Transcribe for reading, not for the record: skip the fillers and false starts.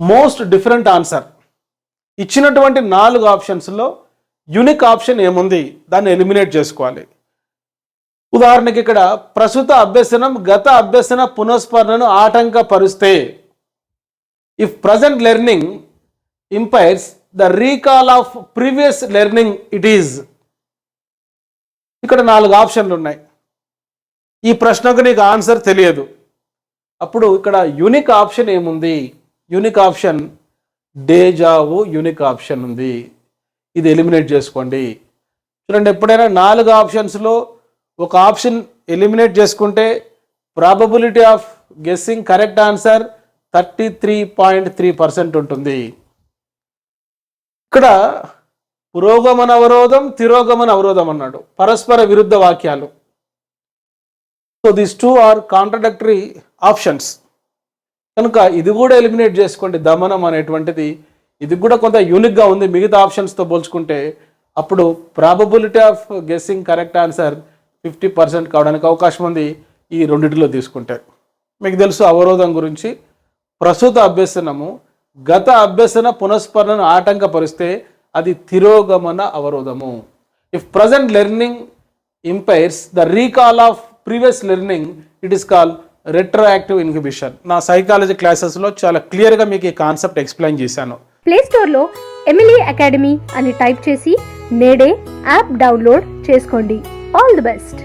Most different answer. ఇచ్చినటువంటి 4 ఆప్షన్స్లో unique option ఏముంది, దాన్ని ఎలిమినేట్ చేసుకోవాలి. ఉదాహరణకి ఇక్కడ ప్రస్తుత అభ్యసనం గత అభ్యసన పునఃస్మరణను ఆటంకపరుస్తే, if present learning impairs the recall of previous learning it is. ఇక్కడ 4 ఆప్షన్లు ఉన్నాయి. ఈ ప్రశ్నకు నీకు ఆన్సర్ తెలియదు. అప్పుడు ఇక్కడ యూనిక్ ఆప్షన్ ఏముంది? Unique option deja vu unique option ఉంది. ఇది ఎలిమినేట్ చేసుకోండి. చూడండి, ఎప్పుడైనా 4 ఆప్షన్స్లో ఒక ఆప్షన్ ఎలిమినేట్ చేసుకుంటే probability of guessing correct answer 33.3% ఉంటుంది. ఇక్కడ పురోగమన అవరోధం, తిరోగమన అవరోధం అన్నాడు, పరస్పర విరుద్ధ వాక్యాలు. So these 2 are contradictory options. కనుక ఇది కూడా ఎలిమినేట్ చేసుకోండి. దమనం అనేటువంటిది ఇది కూడా కొంత యూనిక్గా ఉంది మిగతా ఆప్షన్స్తో పోల్చుకుంటే. అప్పుడు probability of guessing correct answer 50% కావడానికి అవకాశం ఉంది ఈ రెండిటిలో తీసుకుంటే. మీకు తెలుసు అవరోధం గురించి, ప్రస్తుత అభ్యసనము గత అభ్యసన పునఃస్మరణను ఆటంకపరిస్తే అది తిరోగమన అవరోధము. If present learning impairs the recall of previous learning it is call retroactive inhibition. నా సైకాలజీ క్లాసెస్లో చాలా క్లియర్గా మీకు ఈ కాన్సెప్ట్ ఎక్స్ప్లెయిన్ చేశాను. ప్లే స్టోర్లో ఎమిలీ అకాడమీ అని టైప్ చేసి నేడే యాప్ డౌన్లోడ్ చేసుకోండి. All the best.